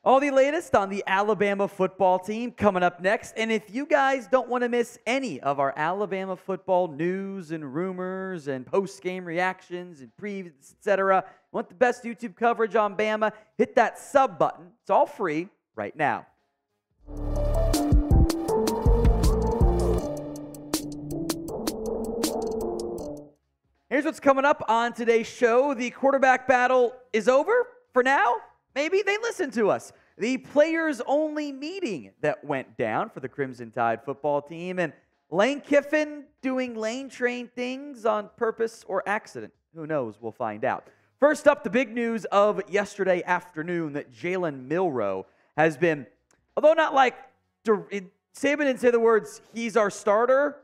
All the latest on the Alabama football team coming up next. And if you guys don't want to miss any of our Alabama football news and rumors and post-game reactions and previews, etc., want the best YouTube coverage on Bama, hit that sub button. It's all free right now. Here's what's coming up on today's show. The quarterback battle is over for now. Maybe they listened to us. The players-only meeting that went down for the Crimson Tide football team, and Lane Kiffin doing lane train things on purpose or accident. Who knows? We'll find out. First up, the big news of yesterday afternoon that Jalen Milroe has been, although not like, Saban didn't say the words, he's our starter,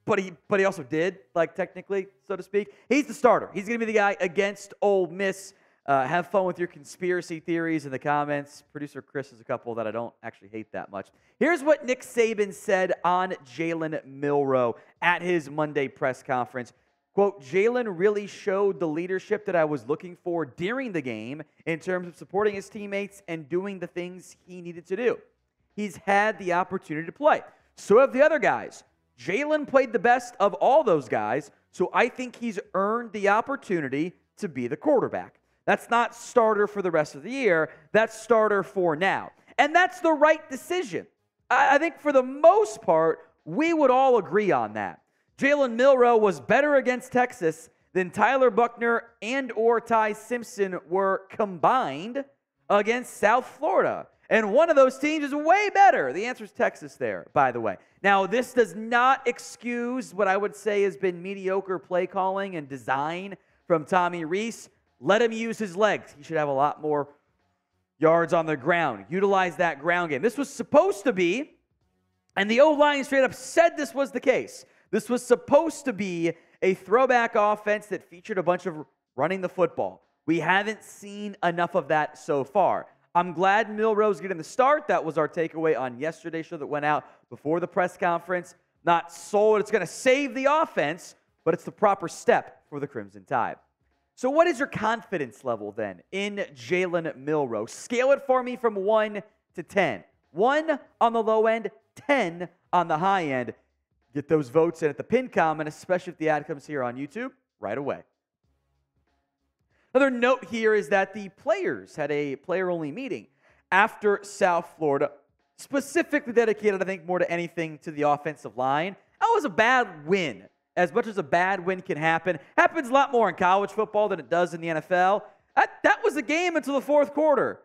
but he also did, like technically, so to speak. He's the starter. He's going to be the guy against Ole Miss. Have fun with your conspiracy theories in the comments. Producer Chris has a couple that I don't actually hate that much. Here's what Nick Saban said on Jalen Milroe at his Monday press conference. Quote, Jalen really showed the leadership that I was looking for during the game in terms of supporting his teammates and doing the things he needed to do. He's had the opportunity to play. So have the other guys. Jalen played the best of all those guys, so I think he's earned the opportunity to be the quarterback. That's not starter for the rest of the year. That's starter for now. And that's the right decision. I think for the most part, we would all agree on that. Jalen Milroe was better against Texas than Tyler Buchner and or Ty Simpson were combined against South Florida. And one of those teams is way better. The answer is Texas there, by the way. Now, this does not excuse what I would say has been mediocre play calling and design from Tommy Rees. Let him use his legs. He should have a lot more yards on the ground. Utilize that ground game. This was supposed to be, and the O-line straight up said this was the case. This was supposed to be a throwback offense that featured a bunch of running the football. We haven't seen enough of that so far. I'm glad Milroe's getting the start. That was our takeaway on yesterday's show that went out before the press conference. Not sold it's going to save the offense, but it's the proper step for the Crimson Tide. So what is your confidence level then in Jalen Milroe? Scale it for me from 1 to 10. 1 on the low end, 10 on the high end. Get those votes in at the pinned comment, especially if the ad comes here on YouTube, right away. Another note here is that the players had a player-only meeting after South Florida, specifically dedicated, I think, more to anything to the offensive line. That was a bad win. As much as a bad win can happen, happens a lot more in college football than it does in the NFL. That was a game until the fourth quarter.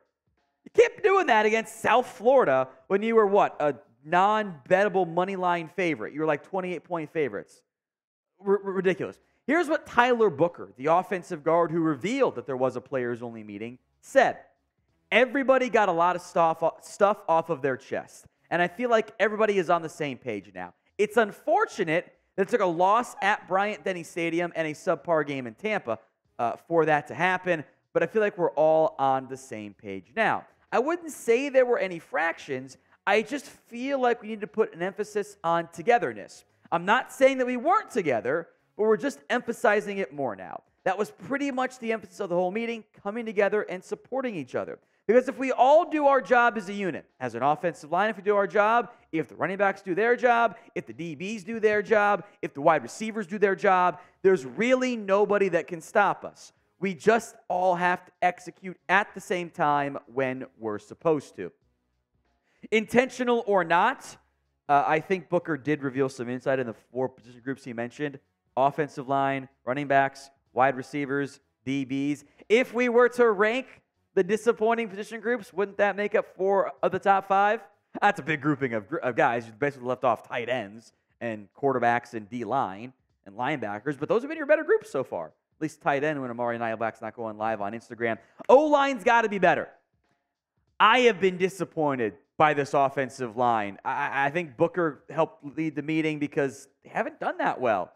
You kept doing that against South Florida when you were, what, a non-bettable money line favorite. You were like 28-point favorites. Ridiculous. Here's what Tyler Booker, the offensive guard who revealed that there was a players-only meeting, said. Everybody got a lot of stuff off of their chest. And I feel like everybody is on the same page now. It's unfortunate that it took a loss at Bryant-Denny Stadium and a subpar game in Tampa for that to happen, but I feel like we're all on the same page now. I wouldn't say there were any fractions. I just feel like we need to put an emphasis on togetherness. I'm not saying that we weren't together, but we're just emphasizing it more now. That was pretty much the emphasis of the whole meeting, coming together and supporting each other. Because if we all do our job as a unit, as an offensive line, if we do our job, if the running backs do their job, if the DBs do their job, if the wide receivers do their job, there's really nobody that can stop us. We just all have to execute at the same time when we're supposed to. Intentional or not, I think Booker did reveal some insight in the 4 position groups he mentioned. Offensive line, running backs, wide receivers, DBs. If we were to rank the disappointing position groups, wouldn't that make up 4 of the top 5? That's a big grouping of guys who basically left off tight ends and quarterbacks and D-line and linebackers, but those have been your better groups so far. At least tight end when Amari Nyablak's not going live on Instagram. O-line's got to be better. I have been disappointed by this offensive line. I think Booker helped lead the meeting because they haven't done that well.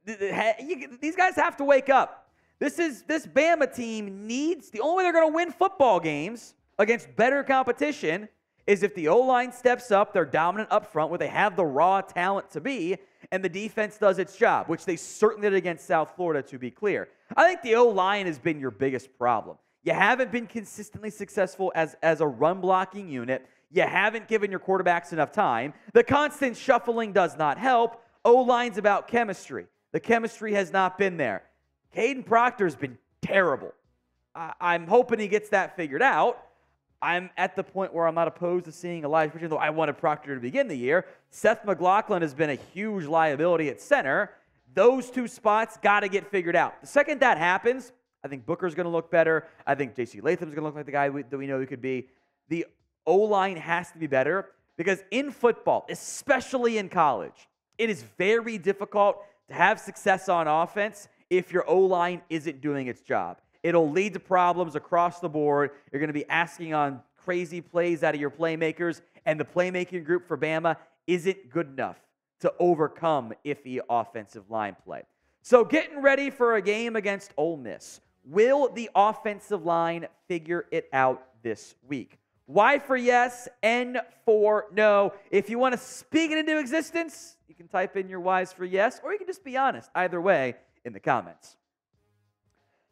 These guys have to wake up. This Bama team needs, the only way they're going to win football games against better competition is if the O-line steps up, they're dominant up front, where they have the raw talent to be, and the defense does its job, which they certainly did against South Florida, to be clear. I think the O-line has been your biggest problem. You haven't been consistently successful as a run-blocking unit. You haven't given your quarterbacks enough time. The constant shuffling does not help. O-line's about chemistry. The chemistry has not been there. Caden Proctor's been terrible. I'm hoping he gets that figured out. I'm at the point where I'm not opposed to seeing Elijah Pritchard, though I wanted Proctor to begin the year. Seth McLaughlin has been a huge liability at center. Those two spots got to get figured out. The second that happens, I think Booker's going to look better. I think J.C. Latham's going to look like the guy that we know he could be. The O-line has to be better because in football, especially in college, it is very difficult to have success on offense if your O-line isn't doing its job. It'll lead to problems across the board. You're going to be asking on crazy plays out of your playmakers, and the playmaking group for Bama isn't good enough to overcome iffy offensive line play. So getting ready for a game against Ole Miss. Will the offensive line figure it out this week? Y for yes, N for no. If you want to speak it into existence, you can type in your Y's for yes, or you can just be honest. Either way, in the comments.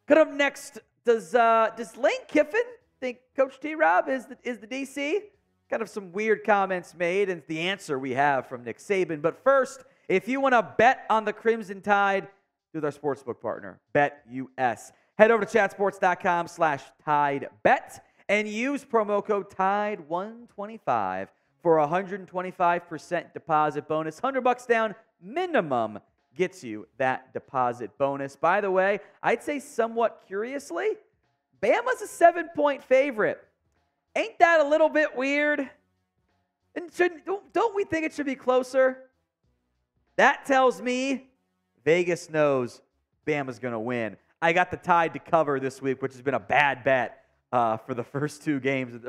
Coming up next, does Lane Kiffin think Coach T-Rob is the DC? Kind of some weird comments made, and the answer we have from Nick Saban. But first, if you want to bet on the Crimson Tide with our sportsbook partner, BetUS. Head over to chatsports.com/TideBet and use promo code TIDE125 for a 125% deposit bonus. $100 down minimum gets you that deposit bonus. By the way, I'd say somewhat curiously, Bama's a 7-point favorite. Ain't that a little bit weird? And don't we think it should be closer? That tells me Vegas knows Bama's going to win. I got the Tide to cover this week, which has been a bad bet for the last two games of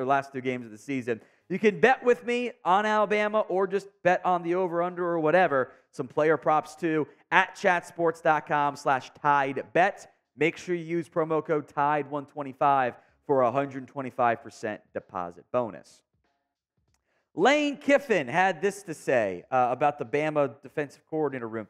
the season. You can bet with me on Alabama or just bet on the over-under or whatever. Some player props too at chatsports.com/TideBet. Make sure you use promo code TIDE125 for a 125% deposit bonus. Lane Kiffin had this to say about the Bama defensive coordinator room.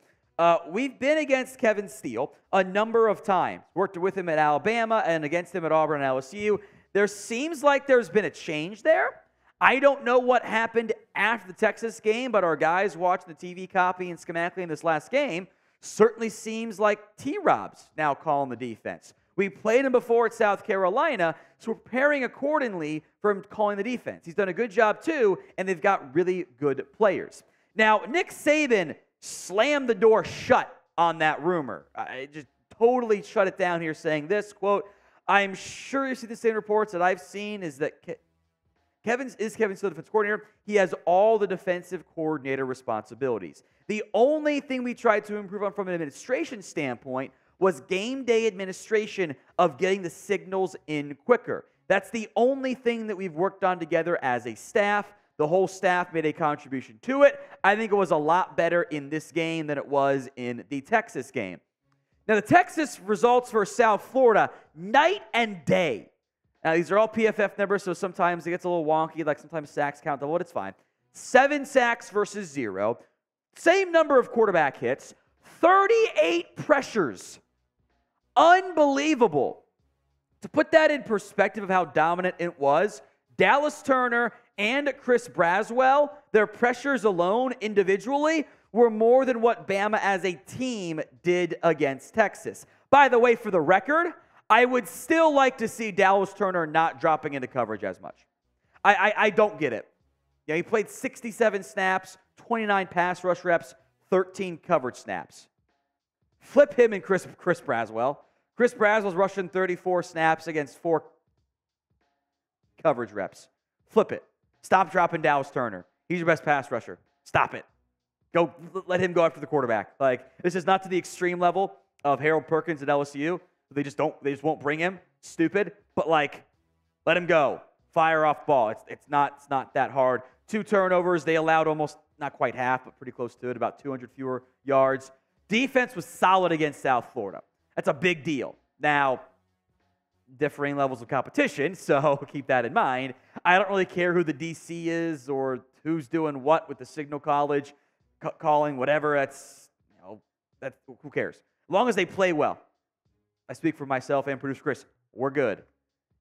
We've been against Kevin Steele a number of times. Worked with him at Alabama and against him at Auburn and LSU. There seems like there's been a change there. I don't know what happened after the Texas game, but our guys watching the TV copy and schematically in this last game certainly seems like T-Rob's now calling the defense. We played him before at South Carolina, so we're preparing accordingly for him calling the defense. He's done a good job too, and they've got really good players. Now, Nick Saban slammed the door shut on that rumor. I just totally shut it down here saying this, quote, I'm sure you see the same reports that I've seen is that Kevin still the defensive coordinator. He has all the defensive coordinator responsibilities. The only thing we tried to improve on from an administration standpoint was game day administration of getting the signals in quicker. That's the only thing that we've worked on together as a staff. The whole staff made a contribution to it. I think it was a lot better in this game than it was in the Texas game. Now, the Texas results for South Florida, night and day. Now, these are all PFF numbers, so sometimes it gets a little wonky, like sometimes sacks count double, but it's fine. 7 sacks versus 0. Same number of quarterback hits. 38 pressures. Unbelievable. To put that in perspective of how dominant it was, Dallas Turner and Chris Braswell, their pressures alone individually were more than what Bama as a team did against Texas. By the way, for the record, I would still like to see Dallas Turner not dropping into coverage as much. I don't get it. Yeah, he played 67 snaps, 29 pass rush reps, 13 coverage snaps. Flip him and Chris Braswell. Chris Braswell's rushing 34 snaps against 4 coverage reps. Flip it. Stop dropping Dallas Turner. He's your best pass rusher. Stop it. Go let him go after the quarterback. Like, this is not to the extreme level of Harold Perkins at LSU. They just won't bring him. Stupid. But like, let him go. Fire off ball. It's not that hard. 2 turnovers. They allowed almost not quite half, but pretty close to it, about 200 fewer yards. Defense was solid against South Florida. That's a big deal. Now, differing levels of competition, so keep that in mind. I don't really care who the DC is or who's doing what with the Signal College calling, whatever. That's who cares? As long as they play well. I speak for myself and producer Chris. We're good.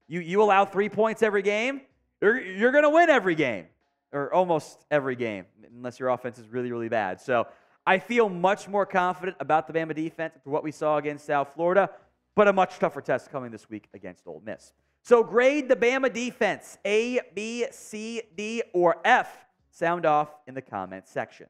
You allow 3 points every game, you're going to win every game, or almost every game, unless your offense is really, really bad. So I feel much more confident about the Bama defense after what we saw against South Florida, but a much tougher test coming this week against Ole Miss. So grade the Bama defense, A, B, C, D, or F. Sound off in the comments section.